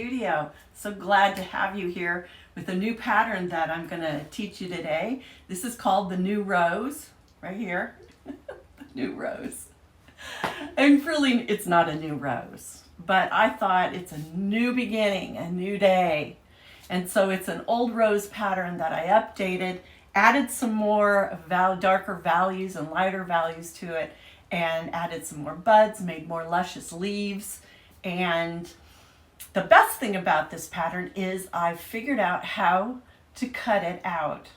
studio. So glad to have you here with a new pattern that I'm going to teach you today. This is called the New Rose, right here. The New Rose. And really, it's not a new rose, but I thought it's a new beginning, a new day. And so it's an old rose pattern that I updated, added some more darker values and lighter values to it, and added some more buds, made more luscious leaves. And the best thing about this pattern is I've figured out how to cut it out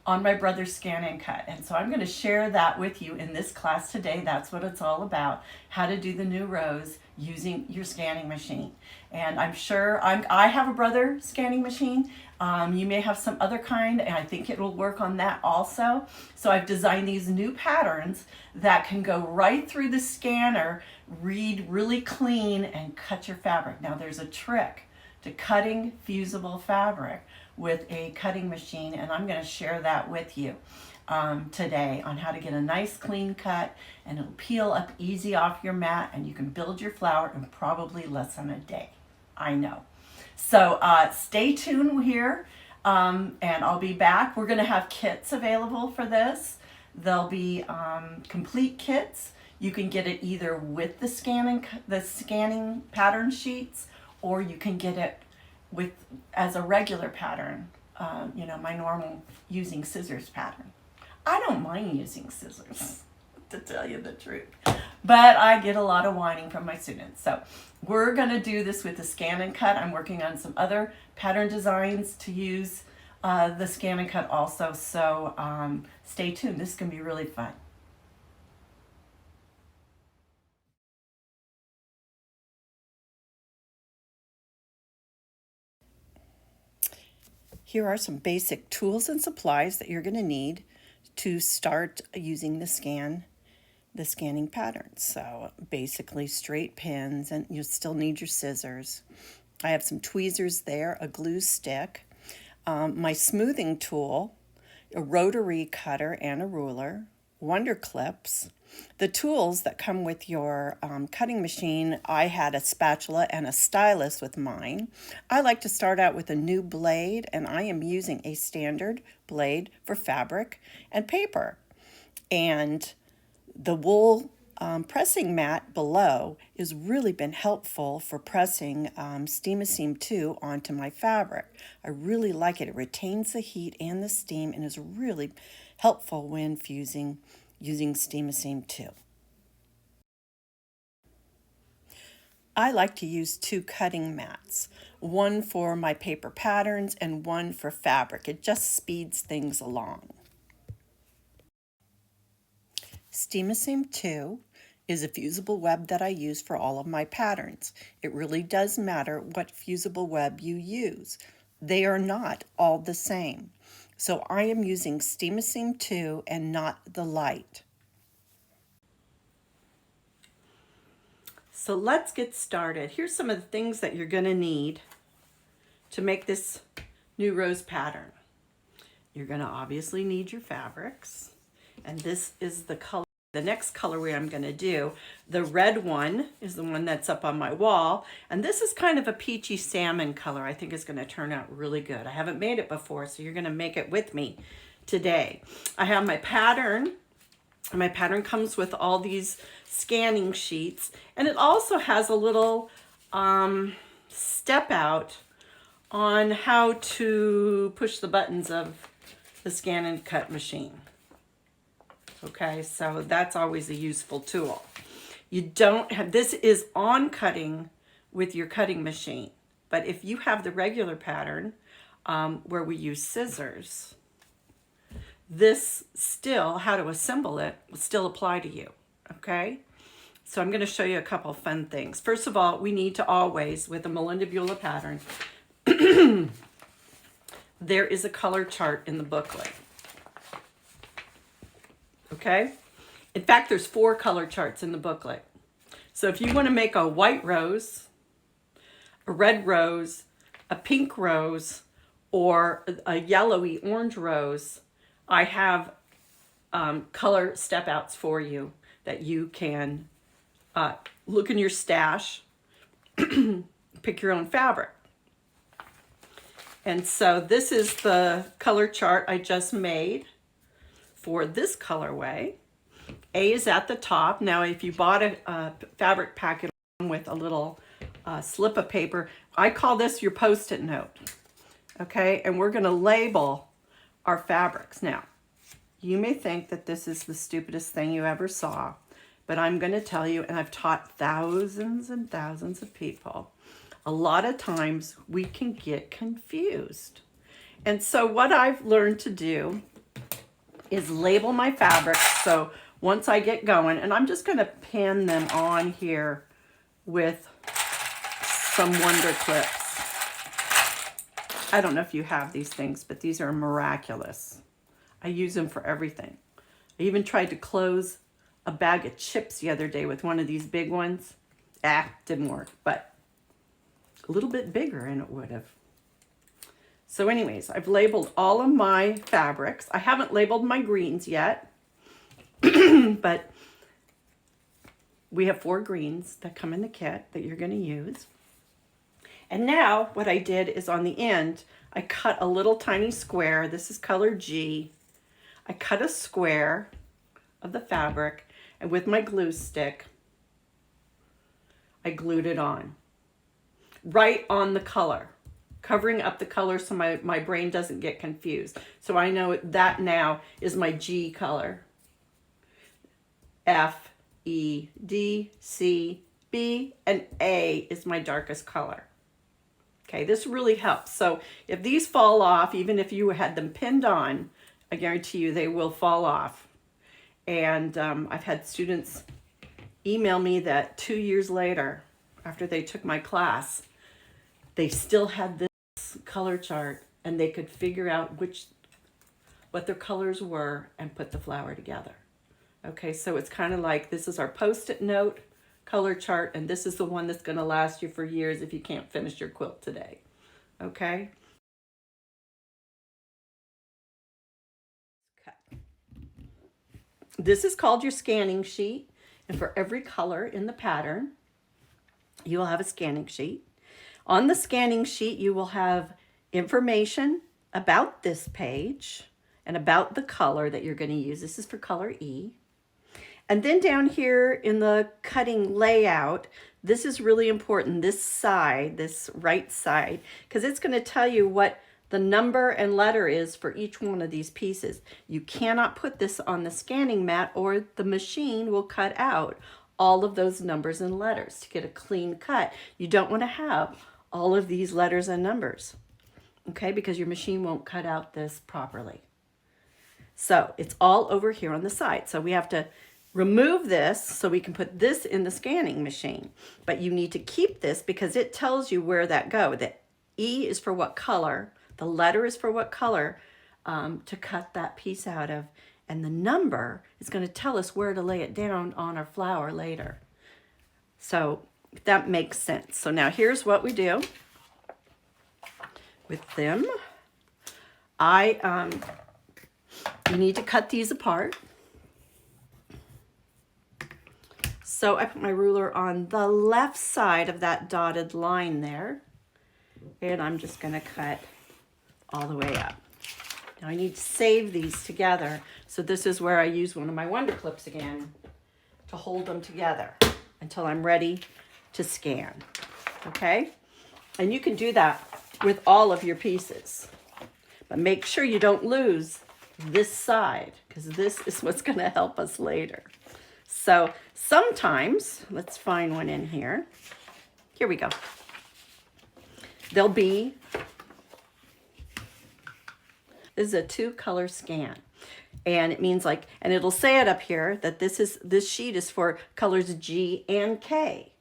on my brother's Scan and Cut. And so I'm going to share that with you in this class today. That's what it's all about, how to do the New Rose using your scanning machine. And I'm sure I have a brother scanning machine. You may have some other kind, and I think it will work on that also. So I've designed these new patterns that can go right through the scanner, read really clean, and cut your fabric. Now there's a trick to cutting fusible fabric with a cutting machine, and I'm going to share that with you today on how to get a nice clean cut, and it'll peel up easy off your mat, and you can build your flower in probably less than a day. I know. So stay tuned here, and I'll be back. We're going to have kits available for this. There'll be complete kits. You can get it either with the scanning pattern sheets, or you can get it as a regular pattern, my normal using scissors pattern. I don't mind using scissors, to tell you the truth, but I get a lot of whining from my students. So we're going to do this with the Scan and Cut. I'm working on some other pattern designs to use the Scan and Cut also, so stay tuned. This is going to be really fun. Here are some basic tools and supplies that you're going to need to start using the scanning pattern. So basically straight pins, and you still need your scissors. I have some tweezers there, a glue stick, my smoothing tool, a rotary cutter and a ruler, wonder clips. The tools that come with your cutting machine, I had a spatula and a stylus with mine. I like to start out with a new blade, and I am using a standard blade for fabric and paper. And the wool pressing mat below has really been helpful for pressing Steam-A-Seam 2 onto my fabric. I really like it. It retains the heat and the steam and is really helpful when fusing using Steam-A-Seam 2. I like to use two cutting mats, one for my paper patterns and one for fabric. It just speeds things along. Steam-A-Seam 2 is a fusible web that I use for all of my patterns. It really does matter what fusible web you use. They are not all the same. So I am using Steam-A-Seam 2 and not the light. So let's get started. Here's some of the things that you're going to need to make this New Rose pattern. You're going to obviously need your fabrics, and this is the color. The next colorway I'm going to do, the red one is the one that's up on my wall, and this is kind of a peachy salmon color. I think it's going to turn out really good. I haven't made it before, so you're going to make it with me today. I have my pattern, and my pattern comes with all these scanning sheets, and it also has a little step out on how to push the buttons of the Scan and Cut machine. Okay, so that's always a useful tool. You don't have, this is on cutting with your cutting machine, but if you have the regular pattern where we use scissors, this still, how to assemble it, will still apply to you, okay? So I'm going to show you a couple fun things. First of all, we need to always, with the Melinda Bula Pattern, there is a color chart in the booklet. Okay? In fact, there's 4 color charts in the booklet. So if you want to make a white rose, a red rose, a pink rose, or a yellowy orange rose, I have color step outs for you that you can look in your stash pick your own fabric. And so this is the color chart I just made for this colorway. A is at the top. Now, if you bought a fabric packet with a little slip of paper, I call this your Post-it note. Okay, and we're gonna label our fabrics. Now, you may think that this is the stupidest thing you ever saw, but I'm gonna tell you, and I've taught thousands and thousands of people, a lot of times we can get confused. And so what I've learned to do is label my fabrics. So once I get going, and I'm just gonna pin them on here with some Wonder Clips. I don't know if you have these things, but these are miraculous. I use them for everything. I even tried to close a bag of chips the other day with one of these big ones. Didn't work, but a little bit bigger and it would have. So anyways, I've labeled all of my fabrics. I haven't labeled my greens yet, but we have 4 greens that come in the kit that you're going to use. And now what I did is on the end, I cut a little tiny square. This is color G. I cut a square of the fabric, and with my glue stick, I glued it on. Right on the color, covering up the color so my brain doesn't get confused. So I know that now is my G color. F, E, D, C, B, and A is my darkest color. Okay, this really helps. So if these fall off, even if you had them pinned on, I guarantee you they will fall off. And I've had students email me that 2 years later, after they took my class, they still had this color chart and they could figure out what their colors were and put the flower together. Okay, so it's kind of like this is our Post-it note color chart, and this is the one that's going to last you for years if you can't finish your quilt today. Okay? This is called your scanning sheet, and for every color in the pattern, you will have a scanning sheet. On the scanning sheet, you will have information about this page and about the color that you're going to use. This is for color E. And then down here in the cutting layout, this is really important, this side, this right side, because it's going to tell you what the number and letter is for each one of these pieces. You cannot put this on the scanning mat or the machine will cut out all of those numbers and letters to get a clean cut. You don't want to have all of these letters and numbers, okay, because your machine won't cut out this properly. So it's all over here on the side. So we have to remove this so we can put this in the scanning machine. But you need to keep this because it tells you where that go. The E is for what color, the letter is for what color to cut that piece out of, and the number is going to tell us where to lay it down on our flower later. So that makes sense. So now here's what we do with them. You need to cut these apart. So I put my ruler on the left side of that dotted line there, and I'm just going to cut all the way up. Now I need to save these together, so this is where I use one of my Wonder Clips again to hold them together until I'm ready to scan, okay? And you can do that with all of your pieces, but make sure you don't lose this side because this is what's going to help us later. So sometimes, let's find one in here. Here we go. There'll be, this is a 2-color scan. And it means like, and it'll say it up here that this sheet is for colors G and K.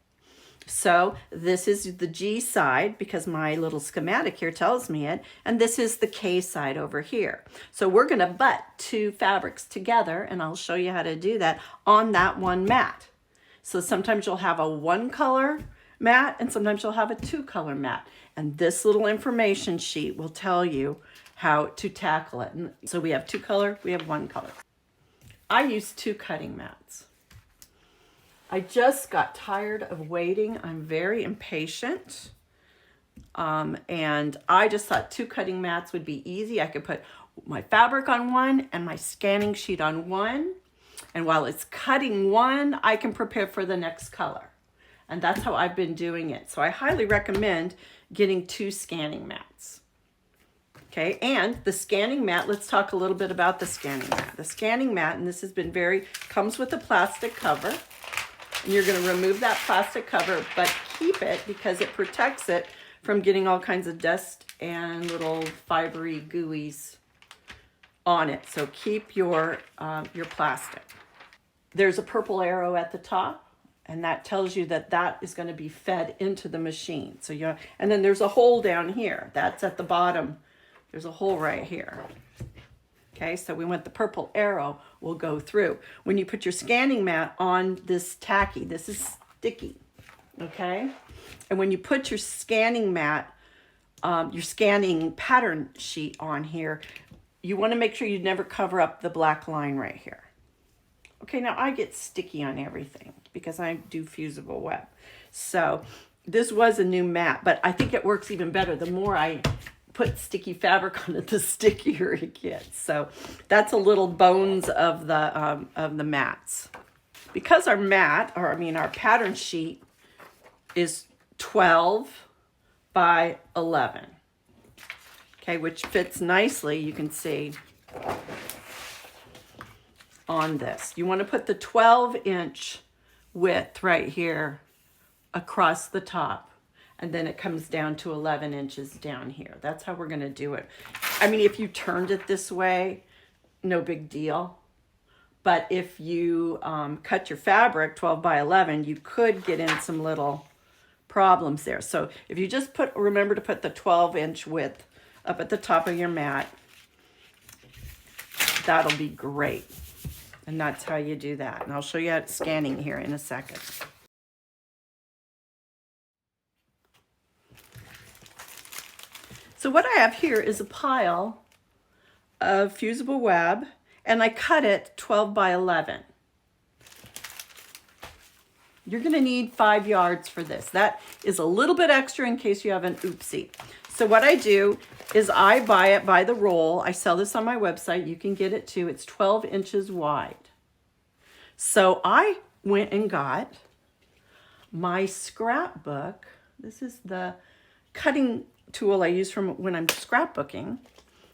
So this is the G side because my little schematic here tells me it, and this is the K side over here. So we're going to butt 2 fabrics together, and I'll show you how to do that on that one mat. So sometimes you'll have a 1-color mat, and sometimes you'll have a 2-color mat. And this little information sheet will tell you how to tackle it. And so we have 2-color, we have 1-color. I use 2 cutting mats. I just got tired of waiting. I'm very impatient. And I just thought 2 cutting mats would be easy. I could put my fabric on one and my scanning sheet on one. And while it's cutting one, I can prepare for the next color. And that's how I've been doing it. So I highly recommend getting 2 scanning mats. Okay, and the scanning mat, let's talk a little bit about the scanning mat. The scanning mat, and this has been comes with a plastic cover. And you're going to remove that plastic cover, but keep it because it protects it from getting all kinds of dust and little fibery gooeys on it. So keep your plastic. There's a purple arrow at the top, and that tells you that that is going to be fed into the machine. So and then there's a hole down here. That's at the bottom. There's a hole right here. Okay, so we want the purple arrow will go through. When you put your scanning mat on this tacky, this is sticky, okay? And when you put your scanning mat, your scanning pattern sheet on here, you want to make sure you never cover up the black line right here. Okay, now I get sticky on everything because I do fusible web. So this was a new mat, but I think it works even better. The more I put sticky fabric on it, the stickier it gets. So that's a little bones of the mats. Because our our pattern sheet is 12 by 11. Okay, which fits nicely, you can see, on this. You want to put the 12-inch width right here across the top, and then it comes down to 11 inches down here. That's how we're going to do it. I mean, if you turned it this way, no big deal. But if you cut your fabric 12 by 11, you could get in some little problems there. So if you just remember to put the 12-inch width up at the top of your mat, that'll be great. And that's how you do that. And I'll show you how it's scanning here in a second. So what I have here is a pile of fusible web, and I cut it 12 by 11. You're going to need 5 yards for this. That is a little bit extra in case you have an oopsie. So what I do is I buy it by the roll. I sell this on my website. You can get it too. It's 12 inches wide. So I went and got my scrapbook. This is the cutting tool I use from when I'm scrapbooking.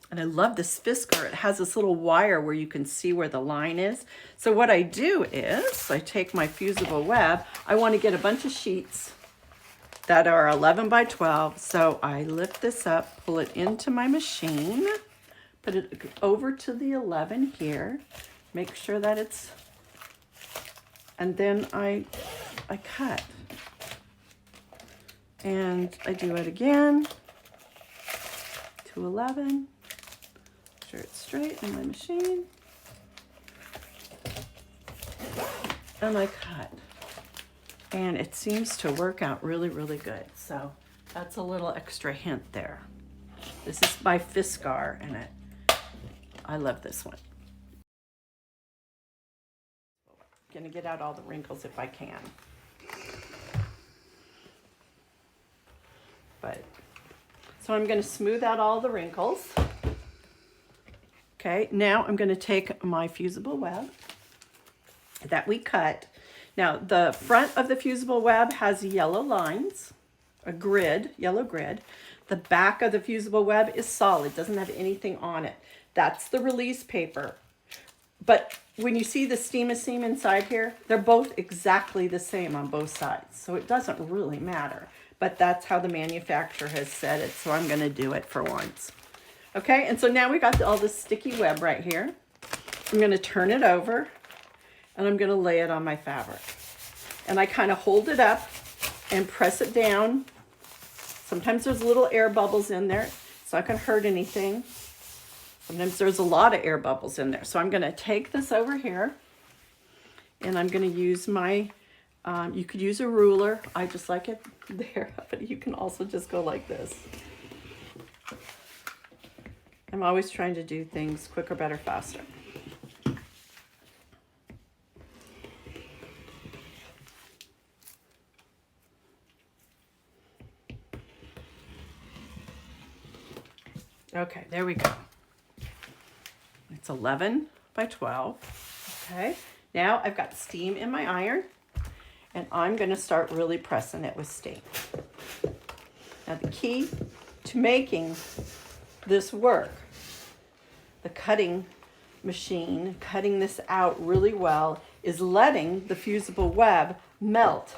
And I love this Fiskar. It has this little wire where you can see where the line is. So what I do is I take my fusible web. I want to get a bunch of sheets that are 11 by 12. So I lift this up, pull it into my machine, put it over to the 11 here, make sure that it's, and then I cut. And I do it again to 11. Make sure it's straight in my machine. And I cut. And it seems to work out really, really good. So that's a little extra hint there. This is by Fiskar, and I love this one. I'm gonna get out all the wrinkles if I can. So I'm gonna smooth out all the wrinkles. Okay, now I'm gonna take my fusible web that we cut. Now, the front of the fusible web has yellow lines, a grid, yellow grid. The back of the fusible web is solid, doesn't have anything on it. That's the release paper. But when you see the steam seam inside here, they're both exactly the same on both sides. So it doesn't really matter. But that's how the manufacturer has said it, so I'm gonna do it for once. Okay, and so now we got all this sticky web right here. I'm gonna turn it over, and I'm gonna lay it on my fabric. And I kind of hold it up and press it down. Sometimes there's little air bubbles in there. It's not gonna hurt anything. Sometimes there's a lot of air bubbles in there. So I'm gonna take this over here, and I'm gonna use my, you could use a ruler. I just like it there, but you can also just go like this. I'm always trying to do things quicker, better, faster. Okay, there we go. It's 11 by 12. Okay, now I've got steam in my iron, and I'm going to start really pressing it with steam. Now the key to making this work, the cutting machine, cutting this out really well, is letting the fusible web melt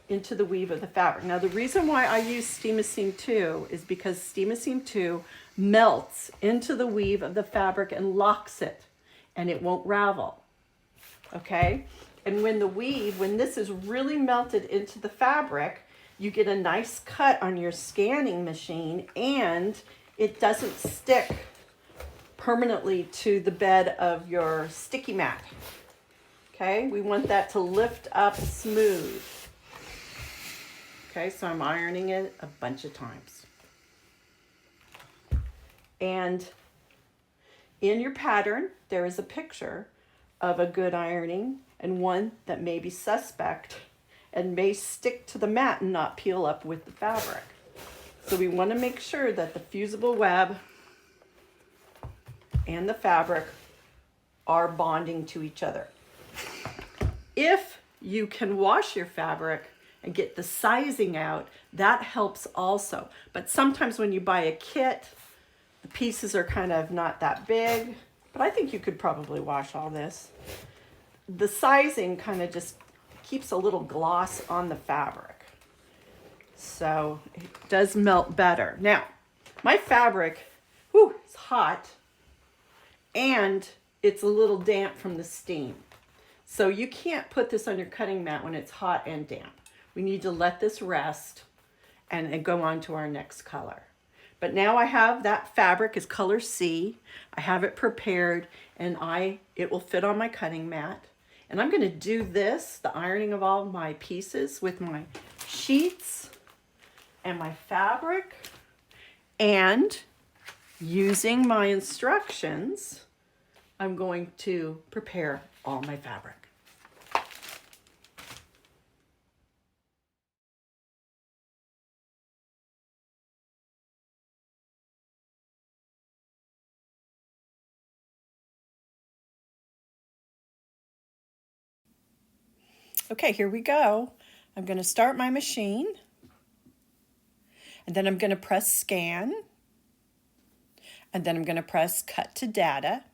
into the weave of the fabric. Now the reason why I use Steam-A-Seam 2 is because Steam-A-Seam 2 melts into the weave of the fabric and locks it, and it won't ravel. Okay? And when this is really melted into the fabric, you get a nice cut on your scanning machine, and it doesn't stick permanently to the bed of your sticky mat. Okay? We want that to lift up smooth. Okay, so I'm ironing it a bunch of times. And in your pattern, there is a picture of a good ironing and one that may be suspect and may stick to the mat and not peel up with the fabric. So we want to make sure that the fusible web and the fabric are bonding to each other. If you can wash your fabric and get the sizing out, that helps also. But sometimes when you buy a kit, the pieces are kind of not that big, but I think you could probably wash all this. The sizing kind of just keeps a little gloss on the fabric, so it does melt better. Now, my fabric, it's hot, and it's a little damp from the steam. So you can't put this on your cutting mat when it's hot and damp. We need to let this rest and go on to our next color. But now I have that fabric is color C. I have it prepared, and it will fit on my cutting mat. And I'm going to do this, the ironing of all my pieces, with my sheets and my fabric, and using my instructions, I'm going to prepare all my fabric. Okay, here we go. I'm going to start my machine, and then I'm going to press scan, and then I'm going to press cut to data.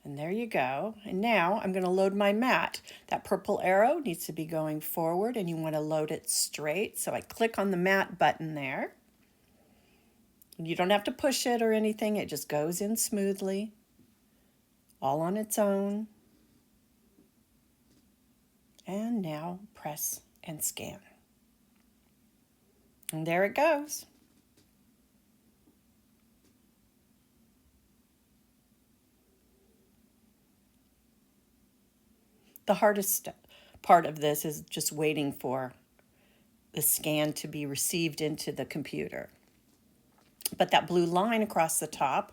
And there you go. And now I'm going to load my mat. That purple arrow needs to be going forward, and you want to load it straight. So I click on the mat button there. And you don't have to push it or anything. It just goes in smoothly, all on its own. And now press and scan. And there it goes. The hardest part of this is just waiting for the scan to be received into the computer. But that blue line across the top,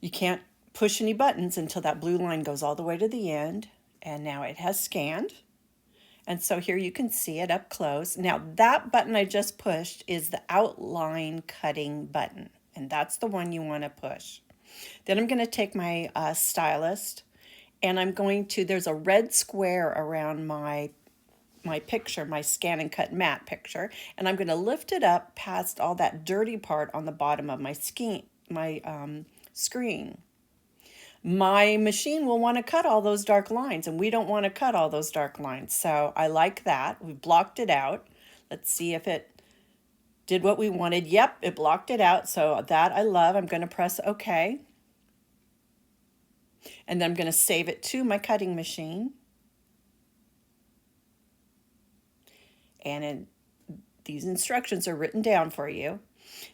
you can't push any buttons until that blue line goes all the way to the end. And now it has scanned. And so here you can see it up close. Now that button I just pushed is the outline cutting button. And that's the one you want to push. Then I'm going to take my stylus, and I'm going to, there's a red square around my picture, my scan and cut mat picture, and I'm going to lift it up past all that dirty part on the bottom of my screen. My machine will want to cut all those dark lines, and we don't want to cut all those dark lines. So I like that. We blocked it out. Let's see if it did what we wanted. Yep, it blocked it out. So that I love. I'm going to press OK. And then I'm going to save it to my cutting machine. And these instructions are written down for you.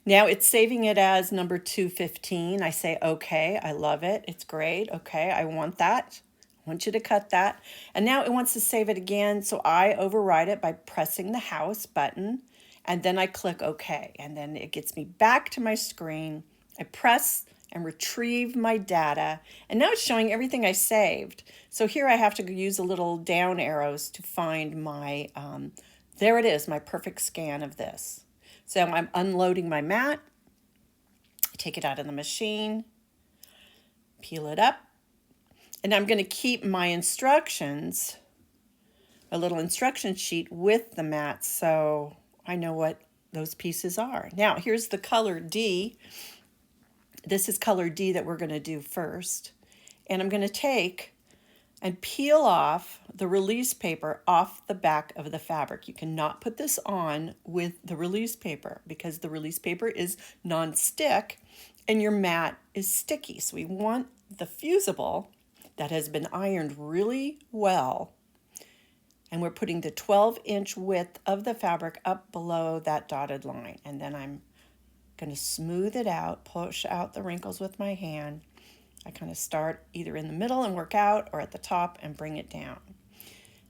Now it's saving it as number 215. I say, okay, I love it. It's great. Okay, I want that. I want you to cut that. And now it wants to save it again. So I override it by pressing the house button. And then I click OK. And then it gets me back to my screen. I press and retrieve my data. And now it's showing everything I saved. So here I have to use a little down arrows to find my, there it is, my perfect scan of this. So I'm unloading my mat, take it out of the machine, peel it up, and I'm going to keep my instructions, a little instruction sheet with the mat so I know what those pieces are. Now, here's the color D. This is color D that we're going to do first. And I'm going to take and peel off the release paper off the back of the fabric. You cannot put this on with the release paper because the release paper is non-stick and your mat is sticky. So we want the fusible that has been ironed really well. And we're putting the 12-inch width of the fabric up below that dotted line. And then I'm going to smooth it out, push out the wrinkles with my hand. I kind of start either in the middle and work out or at the top and bring it down.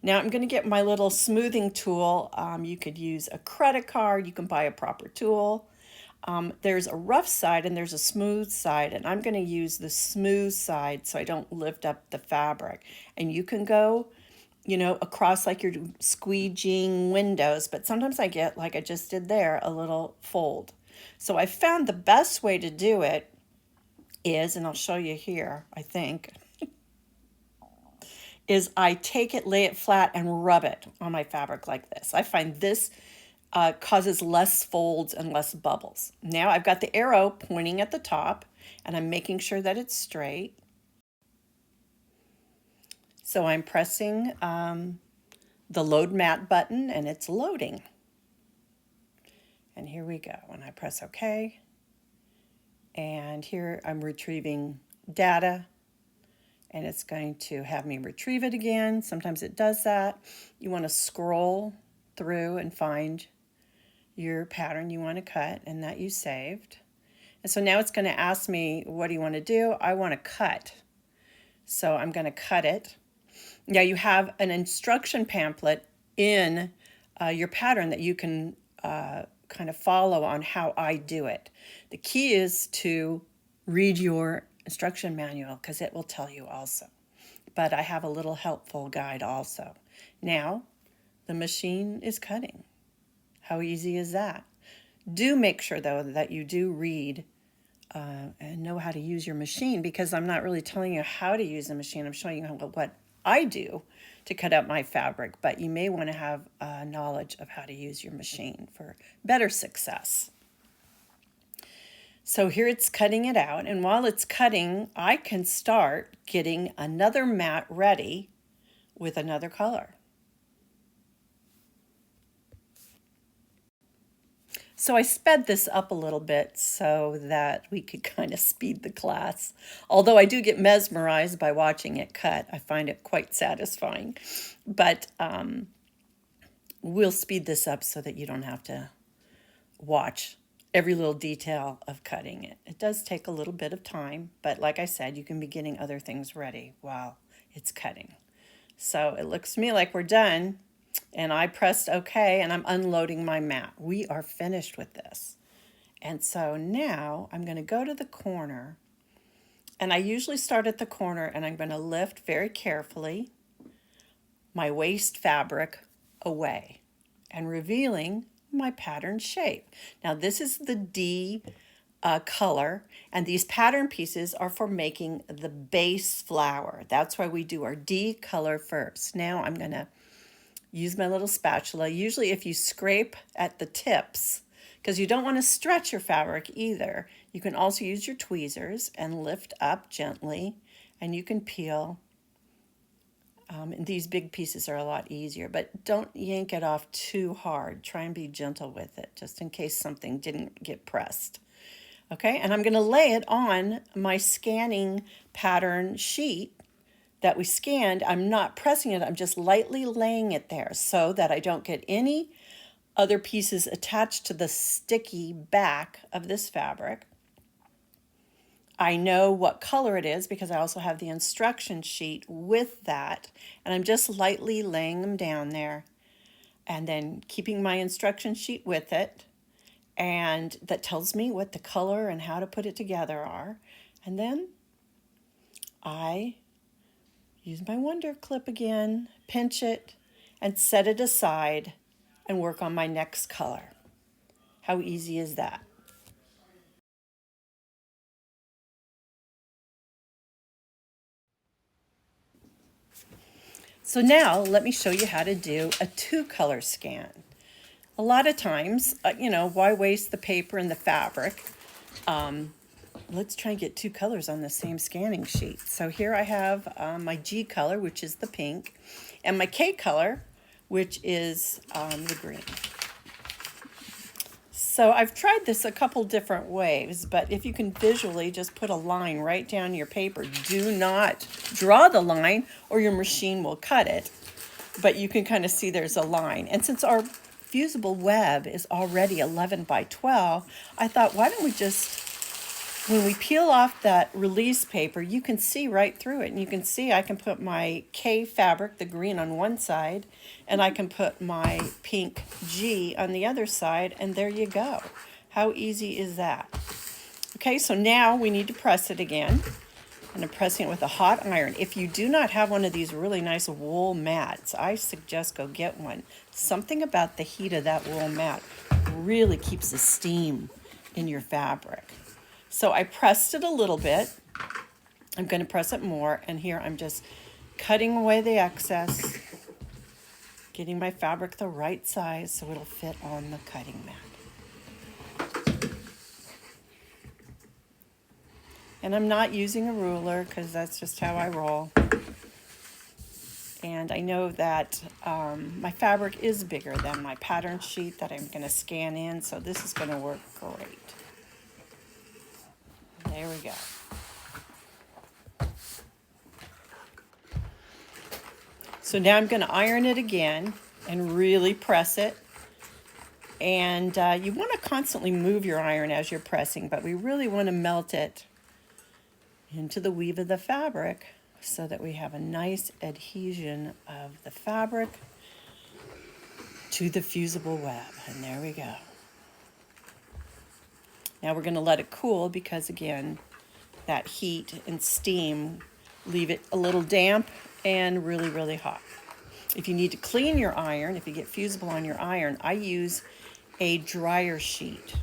Now I'm going to get my little smoothing tool. You could use a credit card. You can buy a proper tool. There's a rough side and there's a smooth side, and I'm going to use the smooth side so I don't lift up the fabric. And you can go, across like you're squeegeeing windows, but sometimes I get, like I just did there, a little fold. So I found the best way to do it is, and I'll show you here, I think, is I take it, lay it flat, and rub it on my fabric like this. I find this causes less folds and less bubbles. Now I've got the arrow pointing at the top, and I'm making sure that it's straight. So I'm pressing the load mat button, and it's loading. And here we go. And I press OK. And here I'm retrieving data, and it's going to have me retrieve it again. Sometimes it does that. You want to scroll through and find your pattern you want to cut and that you saved. And so now it's going to ask me, what do you want to do? I want to cut. So I'm going to cut it. Now you have an instruction pamphlet in your pattern that you can kind of follow on how I do it. The key is to read your instruction manual because it will tell you also. But I have a little helpful guide also. Now the machine is cutting. How easy is that? Do make sure though that you do read and know how to use your machine, because I'm not really telling you how to use the machine. I'm showing you what I do to cut out my fabric, but you may want to have knowledge of how to use your machine for better success. So here it's cutting it out, and while it's cutting, I can start getting another mat ready with another color. So I sped this up a little bit so that we could kind of speed the class. Although I do get mesmerized by watching it cut. I find it quite satisfying. But we'll speed this up so that you don't have to watch every little detail of cutting it. It does take a little bit of time, but like I said, you can be getting other things ready while it's cutting. So it looks to me like we're done. And I pressed OK, and I'm unloading my mat. We are finished with this. And so now I'm going to go to the corner. And I usually start at the corner, and I'm going to lift very carefully my waste fabric away and revealing my pattern shape. Now this is the D color, and these pattern pieces are for making the base flower. That's why we do our D color first. Now I'm going to use my little spatula. Usually if you scrape at the tips, because you don't want to stretch your fabric either, you can also use your tweezers and lift up gently, and you can peel. And these big pieces are a lot easier, but don't yank it off too hard. Try and be gentle with it, just in case something didn't get pressed. Okay, and I'm going to lay it on my scanning pattern sheet that we scanned. I'm not pressing it, I'm just lightly laying it there so that I don't get any other pieces attached to the sticky back of this fabric. I know what color it is because I also have the instruction sheet with that, and I'm just lightly laying them down there and then keeping my instruction sheet with it, and that tells me what the color and how to put it together are. And then I use my Wonder Clip again, pinch it, and set it aside and work on my next color. How easy is that? So now let me show you how to do a 2-color scan. A lot of times, why waste the paper and the fabric? Let's try and get 2 colors on the same scanning sheet. So here I have my G color, which is the pink, and my K color, which is the green. So I've tried this a couple different ways, but if you can visually just put a line right down your paper, do not draw the line or your machine will cut it. But you can kind of see there's a line. And since our fusible web is already 11 by 12, I thought, why don't we just, when we peel off that release paper, you can see right through it. And you can see I can put my K fabric, the green, on one side, and I can put my pink G on the other side, and there you go. How easy is that? Okay, so now we need to press it again. And I'm pressing it with a hot iron. If you do not have one of these really nice wool mats, I suggest go get one. Something about the heat of that wool mat really keeps the steam in your fabric. So I pressed it a little bit. I'm going to press it more, and here I'm just cutting away the excess, getting my fabric the right size so it'll fit on the cutting mat. And I'm not using a ruler because that's just how I roll. And I know that my fabric is bigger than my pattern sheet that I'm going to scan in, so this is going to work great. There we go. So now I'm going to iron it again and really press it. And you want to constantly move your iron as you're pressing, but we really want to melt it into the weave of the fabric so that we have a nice adhesion of the fabric to the fusible web. And there we go. Now we're going to let it cool because, again, that heat and steam leave it a little damp and really, really hot. If you need to clean your iron, if you get fusible on your iron, I use a dryer sheet.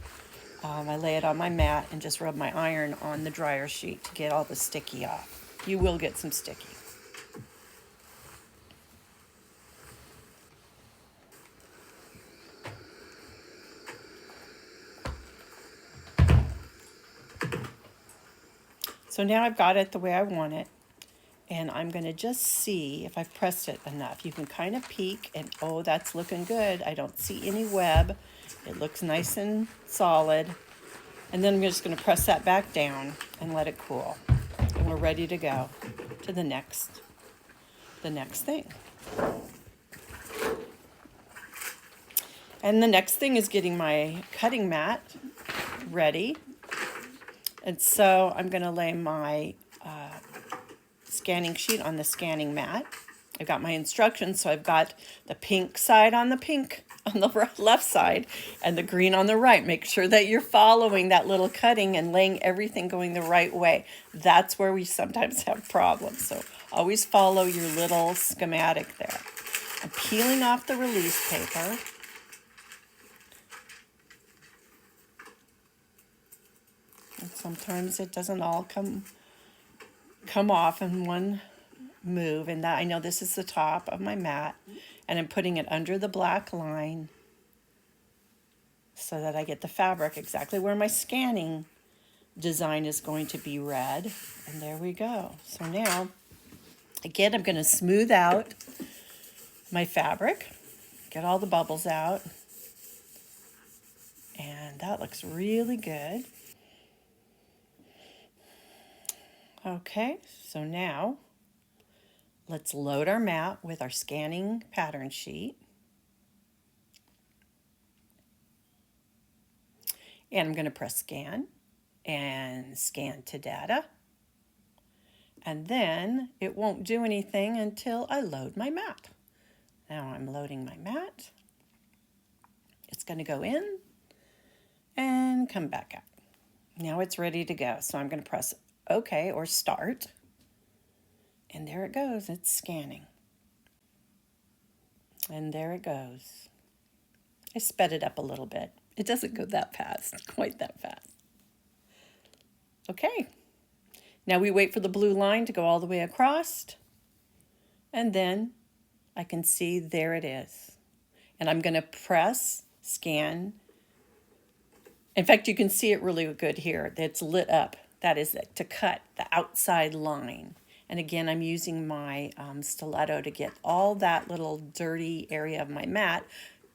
I lay it on my mat and just rub my iron on the dryer sheet to get all the sticky off. You will get some sticky. So now I've got it the way I want it, and I'm going to just see if I've pressed it enough. You can kind of peek and, oh, that's looking good. I don't see any web. It looks nice and solid. And then I'm just going to press that back down and let it cool. And we're ready to go to the next thing. And the next thing is getting my cutting mat ready. And so I'm going to lay my scanning sheet on the scanning mat. I've got my instructions, so I've got the pink side on the left side and the green on the right. Make sure that you're following that little cutting and laying everything going the right way. That's where we sometimes have problems. So always follow your little schematic there. I'm peeling off the release paper. And sometimes it doesn't all come off in one move, and that I know this is the top of my mat, and I'm putting it under the black line so that I get the fabric exactly where my scanning design is going to be read. And there we go. So now, again, I'm going to smooth out my fabric, get all the bubbles out, and that looks really good. Okay, so now let's load our mat with our scanning pattern sheet. And I'm going to press scan and scan to data. And then it won't do anything until I load my mat. Now I'm loading my mat. It's going to go in and come back out. Now it's ready to go. So I'm going to press OK or start. And there it goes. It's scanning. And there it goes. I sped it up a little bit. It doesn't go that fast, quite that fast. Okay, now we wait for the blue line to go all the way across, and then I can see there it is. And I'm going to press, scan. In fact, you can see it really good here. It's lit up. That is it, to cut the outside line. And again, I'm using my stiletto to get all that little dirty area of my mat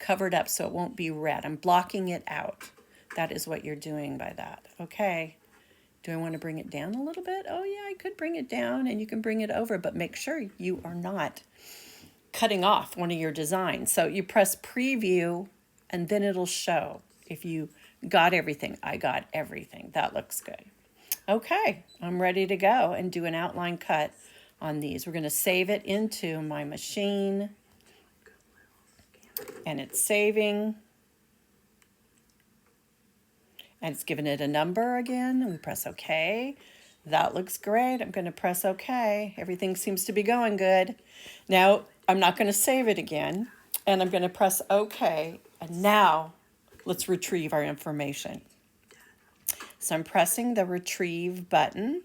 covered up so it won't be red. I'm blocking it out. That is what you're doing by that. Okay. Do I want to bring it down a little bit? Oh yeah, I could bring it down, and you can bring it over, but make sure you are not cutting off one of your designs. So you press preview and then it'll show if you got everything. I got everything. That looks good. Okay, I'm ready to go and do an outline cut on these. We're going to save it into my machine, and it's saving. And it's giving it a number again. We press OK. That looks great. I'm going to press OK. Everything seems to be going good. Now, I'm not going to save it again. And I'm going to press OK. And now, let's retrieve our information. So I'm pressing the retrieve button.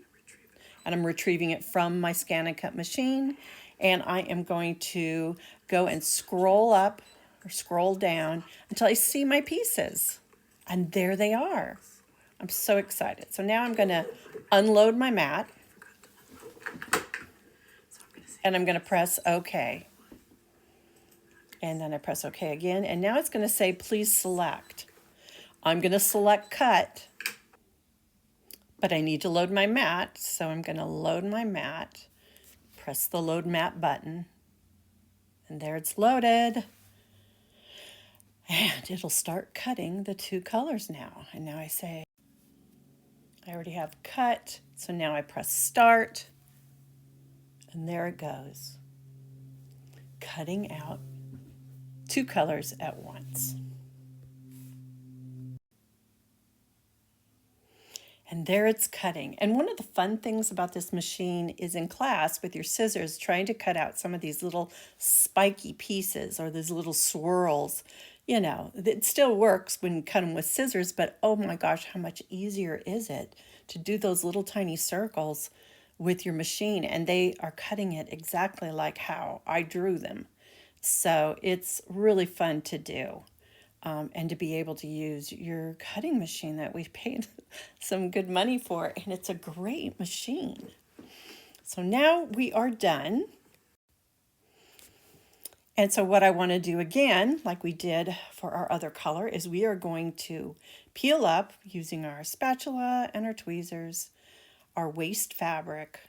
And I'm retrieving it from my scan and cut machine. And I am going to go and scroll up or scroll down until I see my pieces. And there they are. I'm so excited. So now I'm going to unload my mat. And I'm going to press OK. And then I press OK again. And now it's going to say, please select. I'm going to select cut. But I need to load my mat. So I'm going to load my mat. Press the load mat button. And there it's loaded. And it'll start cutting the two colors now. And now I say, I already have cut. So now I press start. And there it goes. Cutting out two colors at once. And there it's cutting. And one of the fun things about this machine is in class with your scissors, trying to cut out some of these little spiky pieces or these little swirls. You know, it still works when you cut them with scissors, but oh my gosh, how much easier is it to do those little tiny circles with your machine? And they are cutting it exactly like how I drew them. So it's really fun to do. And to be able to use your cutting machine that we paid some good money for. And it's a great machine. So now we are done. And so what I want to do again, like we did for our other color, is we are going to peel up using our spatula and our tweezers, our waste fabric.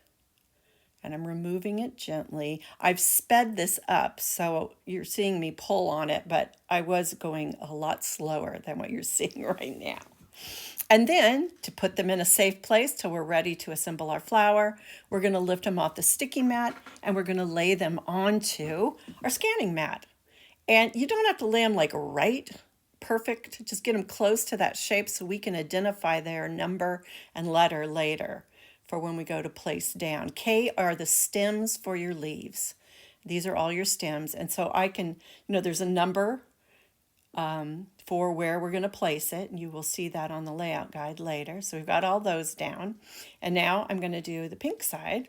And I'm removing it gently. I've sped this up, so you're seeing me pull on it, but I was going a lot slower than what you're seeing right now. And then, to put them in a safe place till we're ready to assemble our flower, we're going to lift them off the sticky mat, and we're going to lay them onto our scanning mat. And you don't have to lay them like right perfect. Just get them close to that shape so we can identify their number and letter later for when we go to place down. K are the stems for your leaves. These are all your stems. And so I can, there's a number for where we're going to place it. And you will see that on the layout guide later. So we've got all those down. And now I'm going to do the pink side.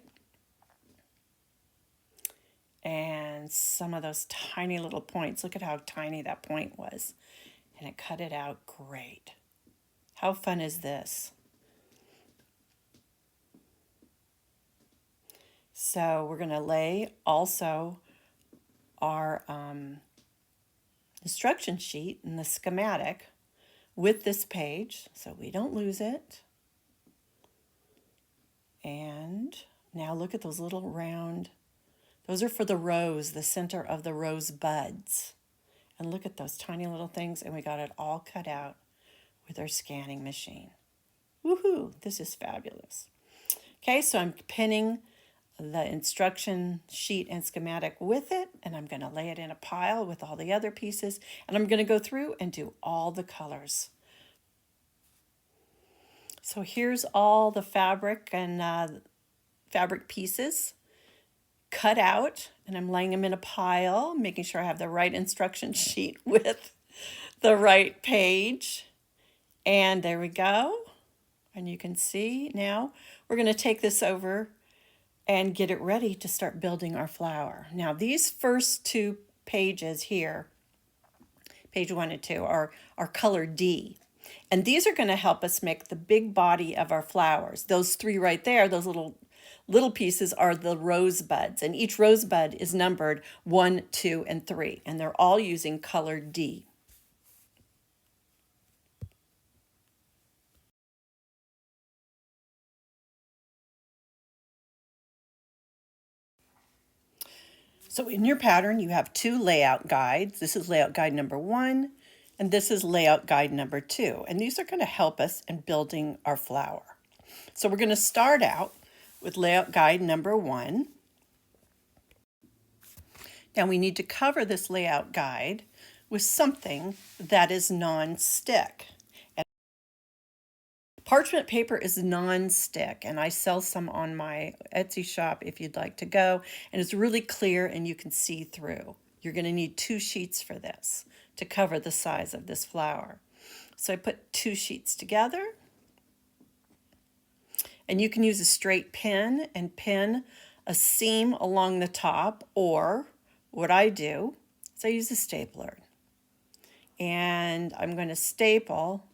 And some of those tiny little points. Look at how tiny that point was. And it cut it out great. How fun is this? So we're going to lay also our instruction sheet and the schematic with this page so we don't lose it. And now look at those little round, those are for the rose, the center of the rose buds. And look at those tiny little things, and we got it all cut out with our scanning machine. Woohoo, this is fabulous. Okay, so I'm pinning the instruction sheet and schematic with it, and I'm going to lay it in a pile with all the other pieces, and I'm going to go through and do all the colors. So here's all the fabric and fabric pieces cut out, and I'm laying them in a pile, making sure I have the right instruction sheet with the right page. And there we go. And you can see now we're going to take this over and get it ready to start building our flower. Now these first two pages here, page 1 and 2, are color D. And these are going to help us make the big body of our flowers. Those three right there, those little pieces are the rosebuds. And each rosebud is numbered 1, 2, and 3. And they're all using color D. So in your pattern, you have two layout guides. This is layout guide number 1, and this is layout guide number 2. And these are going to help us in building our flower. So we're going to start out with layout guide number 1. Now we need to cover this layout guide with something that is non-stick. Parchment paper is non-stick, and I sell some on my Etsy shop if you'd like to go, and it's really clear and you can see through. You're going to need 2 sheets for this to cover the size of this flower. So I put 2 sheets together, and you can use a straight pin and pin a seam along the top, or what I do is I use a stapler, and I'm going to staple.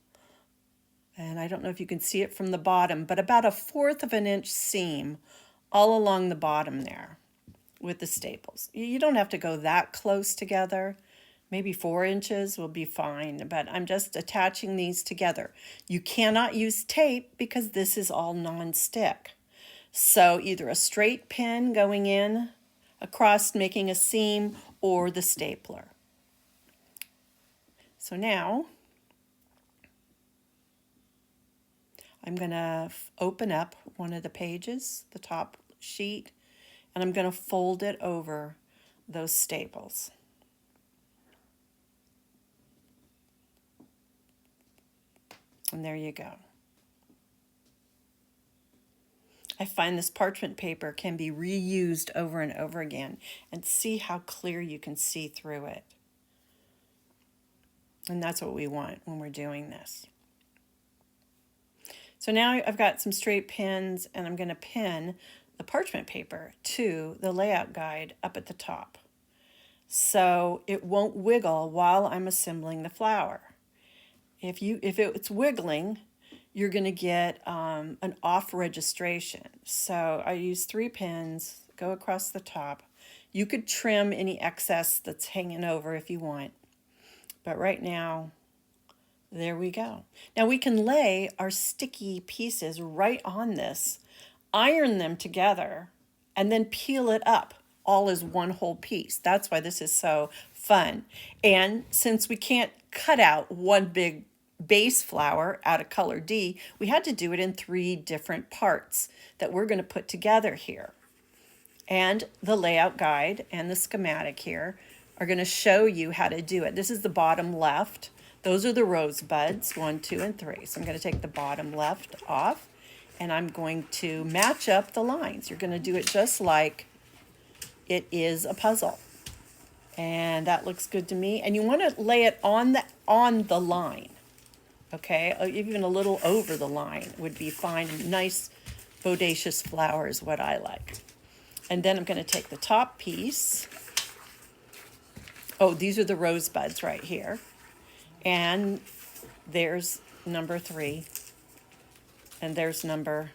And I don't know if you can see it from the bottom, but about 1/4 of an inch seam all along the bottom there with the staples. You don't have to go that close together. Maybe 4 inches will be fine, but I'm just attaching these together. You cannot use tape because this is all non-stick. So either a straight pin going in across making a seam or the stapler. So now I'm going to open up one of the pages, the top sheet, and I'm going to fold it over those staples. And there you go. I find this parchment paper can be reused over and over again, and see how clear you can see through it. And that's what we want when we're doing this. So now I've got some straight pins, and I'm going to pin the parchment paper to the layout guide up at the top, so it won't wiggle while I'm assembling the flower. If it's wiggling, you're going to get an off registration. So I use 3 pins, go across the top. You could trim any excess that's hanging over if you want, but right now, there we go. Now we can lay our sticky pieces right on this, iron them together, and then peel it up all as one whole piece. That's why this is so fun. And since we can't cut out one big base flower out of color D, we had to do it in 3 different parts that we're going to put together here. And the layout guide and the schematic here are going to show you how to do it. This is the bottom left. Those are the rosebuds, 1, 2, and 3. So I'm going to take the bottom left off, and I'm going to match up the lines. You're going to do it just like it is a puzzle. And that looks good to me. And you want to lay it on the line, okay? Even a little over the line would be fine. Nice bodacious flower is what I like. And then I'm going to take the top piece. Oh, these are the rosebuds right here. And there's number 3, and there's and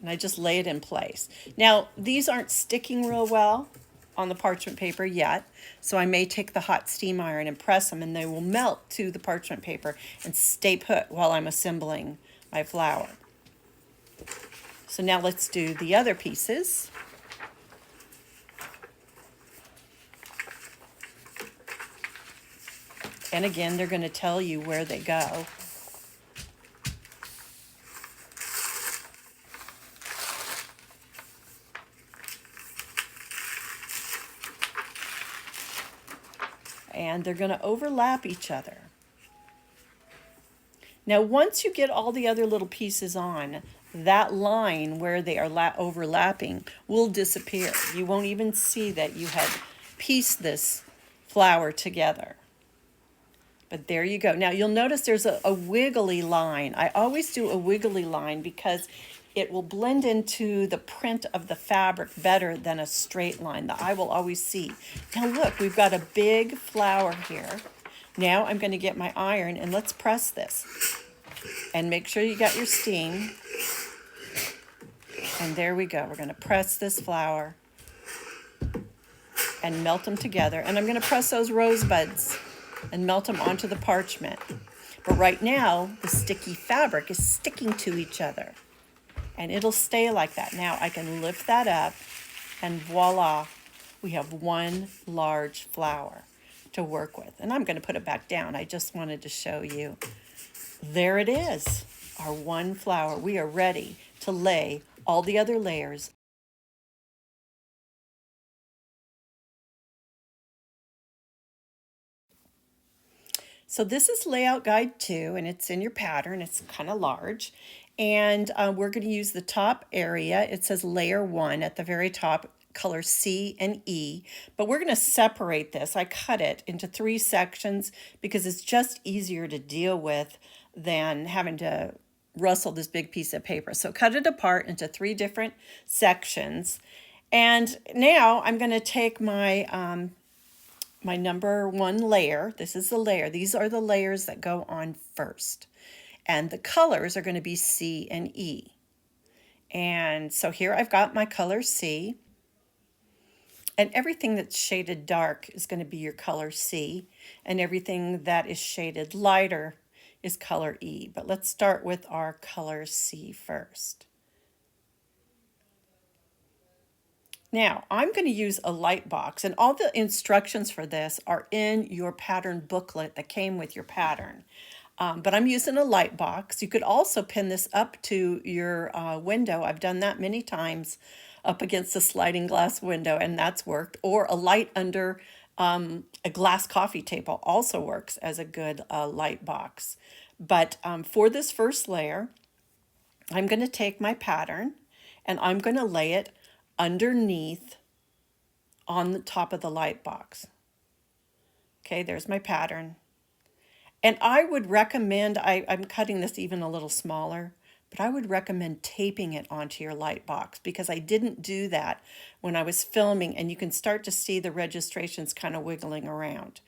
I just lay it in place. Now, these aren't sticking real well on the parchment paper yet, so I may take the hot steam iron and press them, and they will melt to the parchment paper and stay put while I'm assembling my flower. So now let's do the other pieces. And again, they're going to tell you where they go. And they're going to overlap each other. Now, once you get all the other little pieces on, that line where they are overlapping will disappear. You won't even see that you had pieced this flower together. But there you go. Now you'll notice there's a wiggly line. I always do a wiggly line because it will blend into the print of the fabric better than a straight line. The eye will always see. Now look, we've got a big flower here. Now I'm going to get my iron and let's press this. And make sure you got your steam. And there we go. We're going to press this flower and melt them together. And I'm going to press those rosebuds and melt them onto the parchment. But right now, the sticky fabric is sticking to each other. And it'll stay like that. Now I can lift that up and voila, we have one large flower to work with. And I'm going to put it back down. I just wanted to show you. There it is, our one flower. We are ready to lay all the other layers. So this is layout guide 2, and it's in your pattern. It's kind of large. And we're going to use the top area. It says layer 1 at the very top, color C and E. But we're going to separate this. I cut it into 3 sections because it's just easier to deal with than having to rustle this big piece of paper. So cut it apart into 3 different sections. And now I'm going to take my my number 1 layer. This is the layer. These are the layers that go on first. And the colors are going to be C and E. And so here I've got my color C. And everything that's shaded dark is going to be your color C. And everything that is shaded lighter is color E. But let's start with our color C first. Now, I'm going to use a light box, and all the instructions for this are in your pattern booklet that came with your pattern. But I'm using a light box. You could also pin this up to your window. I've done that many times up against a sliding glass window, and that's worked. Or a light under a glass coffee table also works as a good light box. But for this first layer, I'm going to take my pattern and I'm going to lay it underneath on the top of the light box. Okay, there's my pattern. And I would recommend, I'm cutting this even a little smaller, but I would recommend taping it onto your light box because I didn't do that when I was filming, and you can start to see the registrations kind of wiggling around.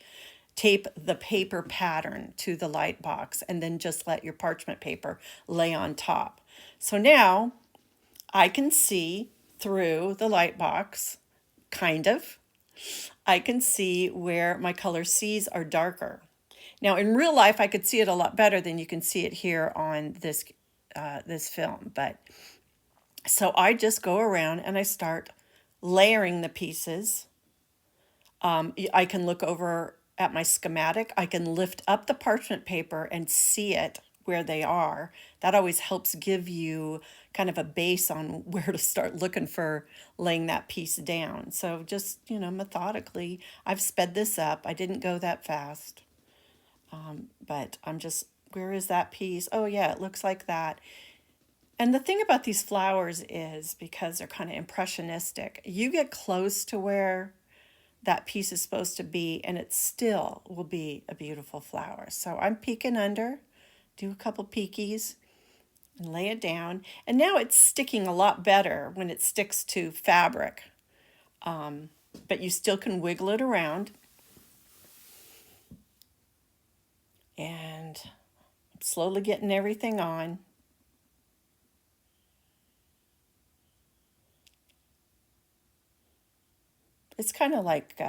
Tape the paper pattern to the light box and then just let your parchment paper lay on top. So now I can see through the light box, kind of. I can see where my color C's are darker. Now in real life, I could see it a lot better than you can see it here on this film. But so I just go around and I start layering the pieces. I can look over at my schematic. I can lift up the parchment paper and see it where they are. That always helps give you kind of a base on where to start looking for laying that piece down. So just, methodically, I've sped this up. I didn't go that fast. But I'm just, where is that piece? Oh yeah, it looks like that. And the thing about these flowers is, because they're kind of impressionistic, you get close to where that piece is supposed to be and it still will be a beautiful flower. So I'm peeking under, do a couple peekies, and lay it down. And now it's sticking a lot better when it sticks to fabric. But you still can wiggle it around. And I'm slowly getting everything on. It's kind of like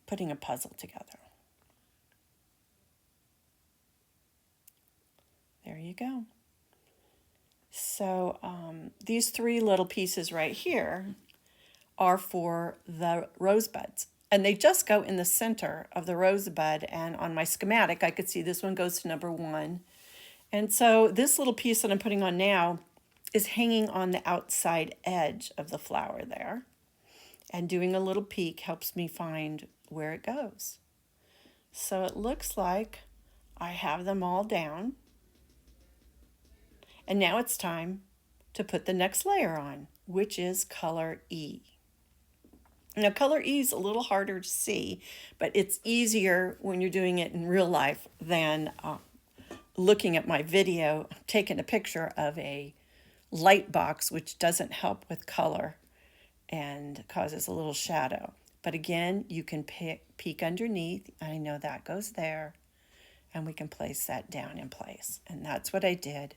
putting a puzzle together. There you go. So these 3 little pieces right here are for the rosebuds. And they just go in the center of the rosebud. And on my schematic, I could see this one goes to number 1. And so this little piece that I'm putting on now is hanging on the outside edge of the flower there. And doing a little peek helps me find where it goes. So it looks like I have them all down. And now it's time to put the next layer on, which is color E. Now, color E is a little harder to see, but it's easier when you're doing it in real life than looking at my video, taking a picture of a light box, which doesn't help with color and causes a little shadow. But again, you can peek underneath. I know that goes there, and we can place that down in place. And that's what I did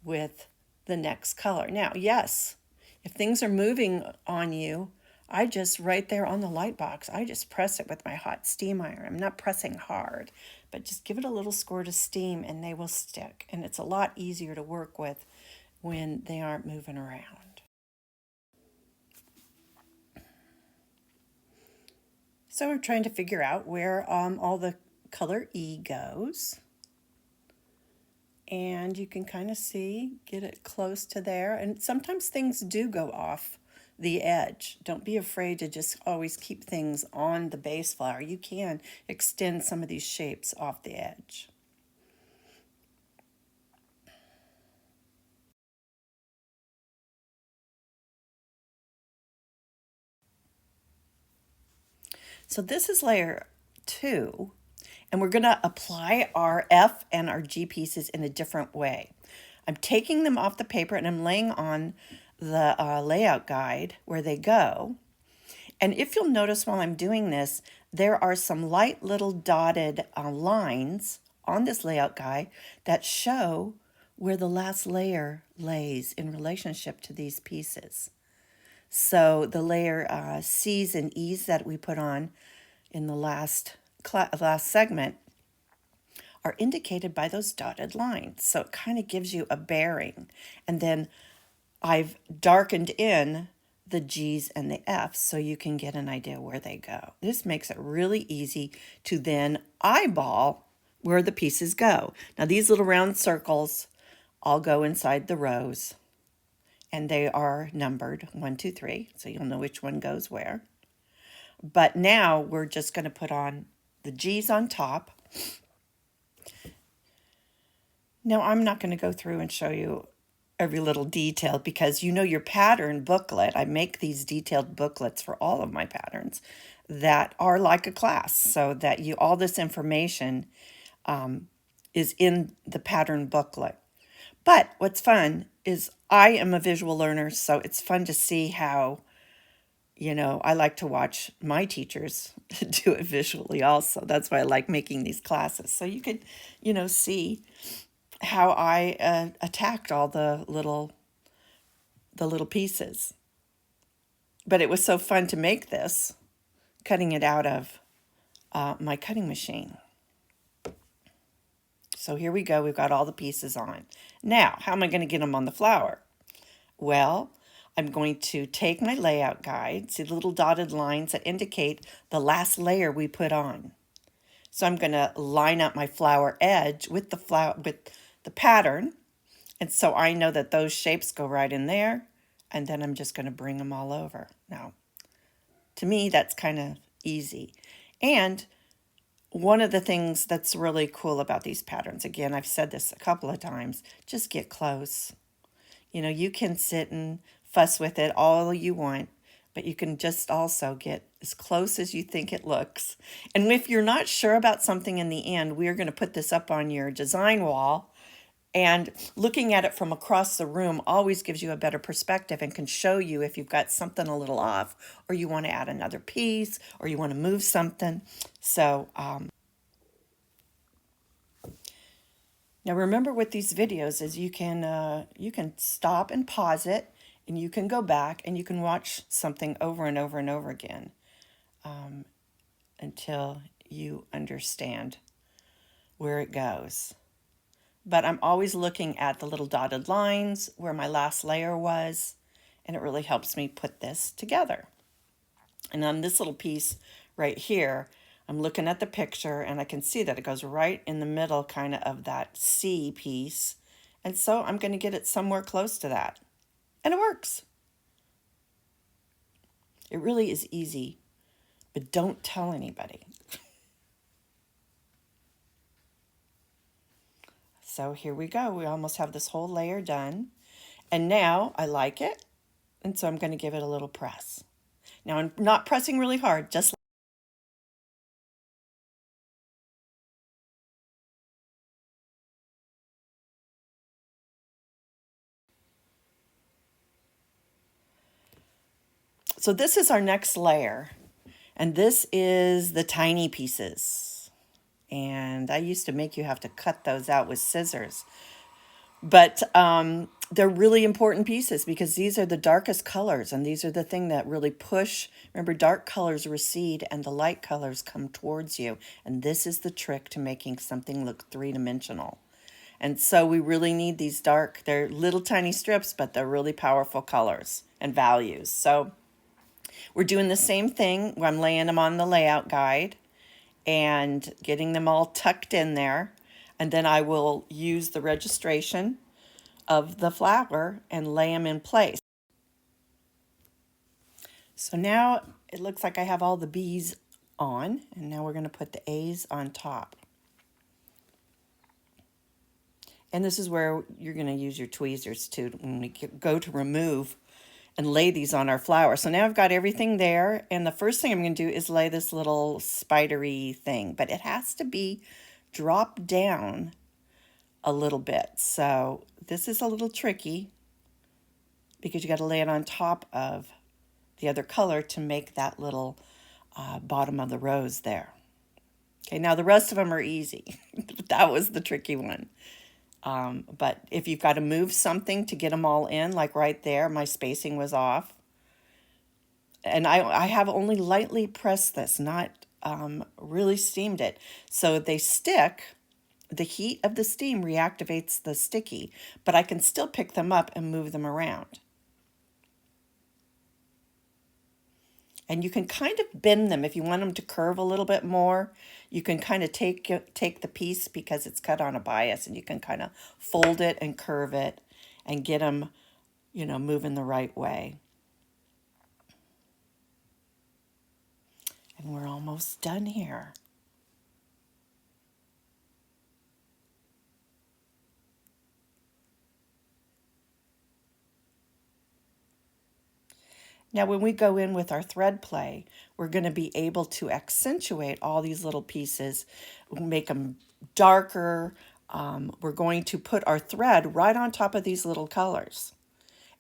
with the next color. Now, yes, if things are moving on you, I just, right there on the light box, I just press it with my hot steam iron. I'm not pressing hard, but just give it a little squirt of steam and they will stick. And it's a lot easier to work with when they aren't moving around. So we're trying to figure out where all the color E goes. And you can kind of see, get it close to there. And sometimes things do go off the edge. Don't be afraid to just always keep things on the base flower. You can extend some of these shapes off the edge. So this is layer 2, and we're going to apply our F and our G pieces in a different way. I'm taking them off the paper and I'm laying on the layout guide where they go. And if you'll notice while I'm doing this, there are some light little dotted lines on this layout guide that show where the last layer lays in relationship to these pieces. So the layer C's and E's that we put on in the last segment are indicated by those dotted lines. So it kind of gives you a bearing. And then I've darkened in the G's and the F's so you can get an idea where they go. This makes it really easy to then eyeball where the pieces go. Now these little round circles all go inside the rows, and they are numbered 1, 2, 3, so you'll know which one goes where. But now we're just going to put on the G's on top. Now I'm not going to go through and show you every little detail because you know your pattern booklet. I make these detailed booklets for all of my patterns that are like a class, so that you all this information is in the pattern booklet. But what's fun is I am a visual learner, so it's fun to see how, you know, I like to watch my teachers do it visually also. That's why I like making these classes. So you could, you know, see how I attacked all the little pieces. But it was so fun to make this, cutting it out of my cutting machine. So here we go. We've got all the pieces on. Now, how am I going to get them on the flower? Well, I'm going to take my layout guide, see the little dotted lines that indicate the last layer we put on. So I'm going to line up my flower edge with the pattern. And so I know that those shapes go right in there. And then I'm just going to bring them all over. Now, to me, that's kind of easy. And one of the things that's really cool about these patterns, again, I've said this a couple of times, just get close. You know, you can sit and fuss with it all you want, but you can just also get as close as you think it looks. And if you're not sure about something in the end, we're going to put this up on your design wall. And looking at it from across the room always gives you a better perspective and can show you if you've got something a little off, or you want to add another piece, or you want to move something. So now remember with these videos is you can stop and pause it, and you can go back and you can watch something over and over and over again until you understand where it goes. But I'm always looking at the little dotted lines where my last layer was, and it really helps me put this together. And on this little piece right here, I'm looking at the picture and I can see that it goes right in the middle kind of that C piece. And so I'm going to get it somewhere close to that. And it works. It really is easy, but don't tell anybody. So here we go. We almost have this whole layer done. And now I like it. And so I'm going to give it a little press. Now I'm not pressing really hard, just so this is our next layer, and this is the tiny pieces. And I used to make you have to cut those out with scissors. But they're really important pieces because these are the darkest colors, and these are the thing that really push. Remember, dark colors recede and the light colors come towards you. And this is the trick to making something look three-dimensional. And so we really need these dark, they're little tiny strips, but they're really powerful colors and values. So we're doing the same thing. I'm laying them on the layout guide and getting them all tucked in there. And then I will use the registration of the flower and lay them in place. So now it looks like I have all the B's on, and now we're going to put the A's on top. And this is where you're going to use your tweezers too when we go to remove and lay these on our flower. So now I've got everything there, and the first thing I'm going to do is lay this little spidery thing, but it has to be dropped down a little bit. So this is a little tricky because you got to lay it on top of the other color to make that little bottom of the rose there. Okay, now the rest of them are easy. That was the tricky one. But if you've got to move something to get them all in, like right there, my spacing was off. And I have only lightly pressed this, not really steamed it. So they stick. The heat of the steam reactivates the sticky, but I can still pick them up and move them around. And you can kind of bend them if you want them to curve a little bit more. You can kind of take the piece because it's cut on a bias, and you can kind of fold it and curve it and get them, moving the right way. And we're almost done here. Now, when we go in with our thread play, we're going to be able to accentuate all these little pieces, make them darker. We're going to put our thread right on top of these little colors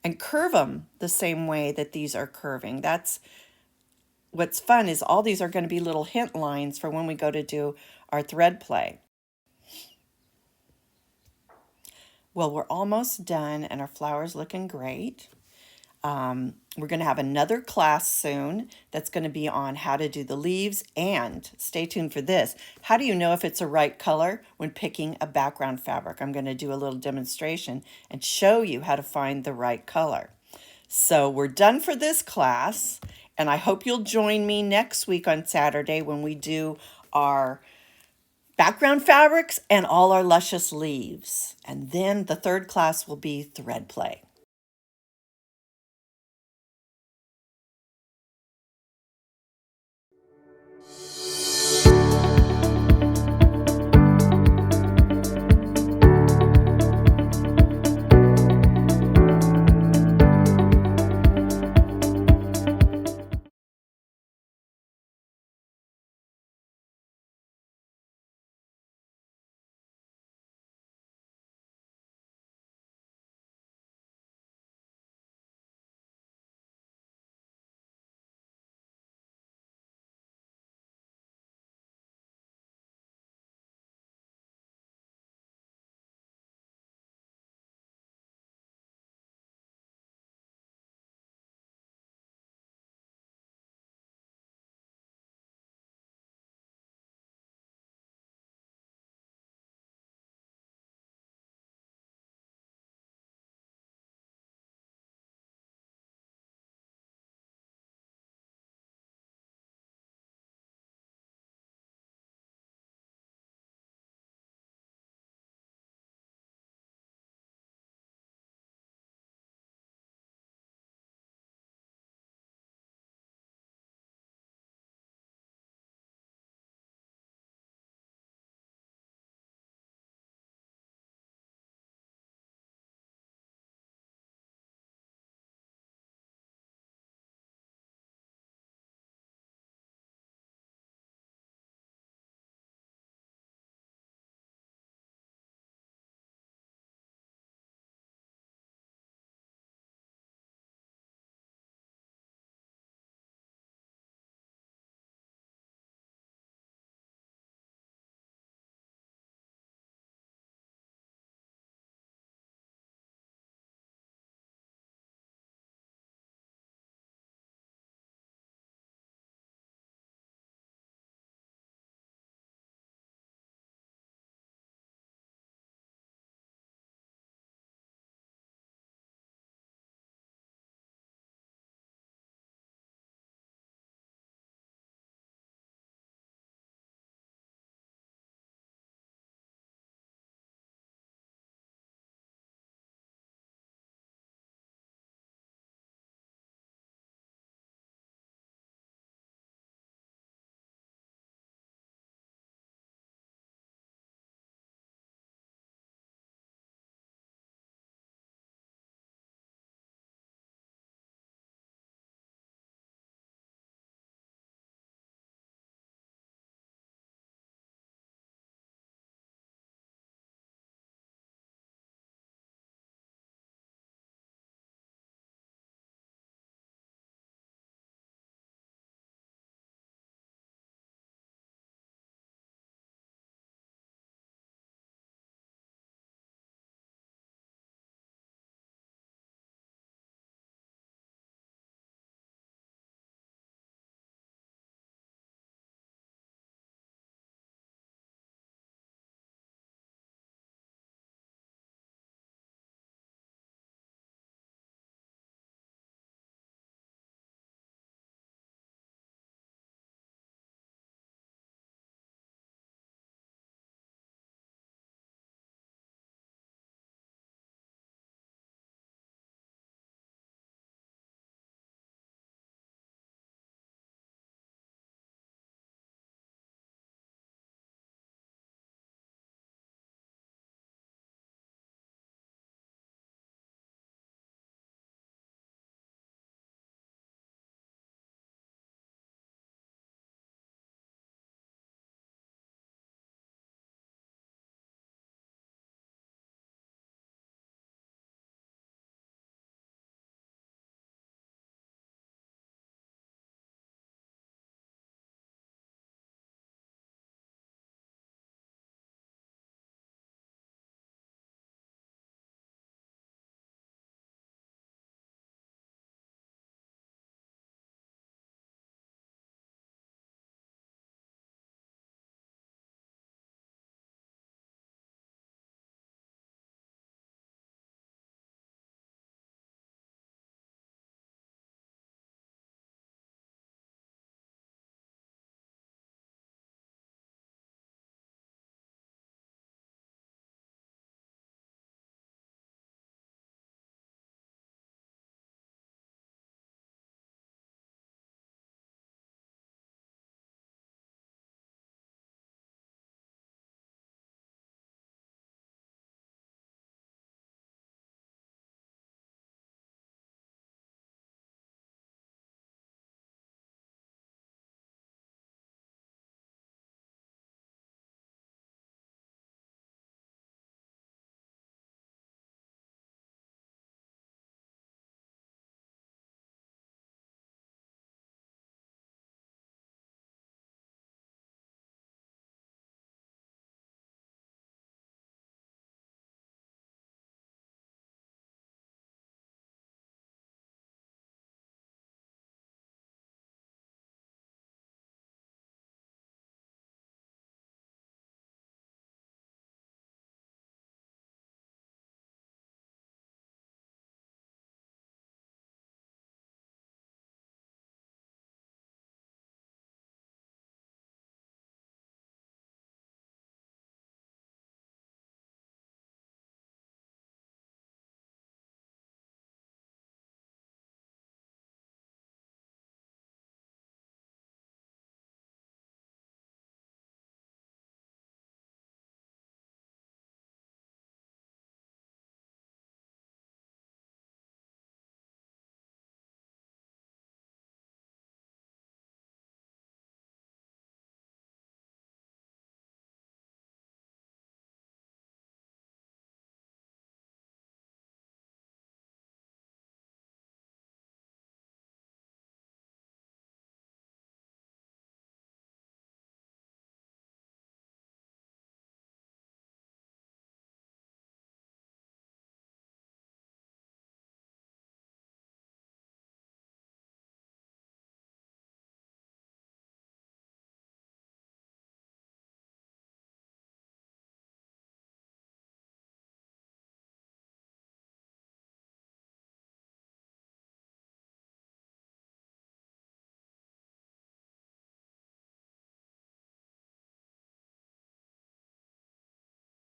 and curve them the same way that these are curving. That's what's fun, is all these are going to be little hint lines for when we go to do our thread play. Well, we're almost done and our flower's looking great. We're going to have another class soon that's going to be on how to do the leaves, and stay tuned for this. How do you know if it's a right color when picking a background fabric? I'm going to do a little demonstration and show you how to find the right color. So we're done for this class, and I hope you'll join me next week on Saturday when we do our background fabrics and all our luscious leaves. And then the third class will be thread play.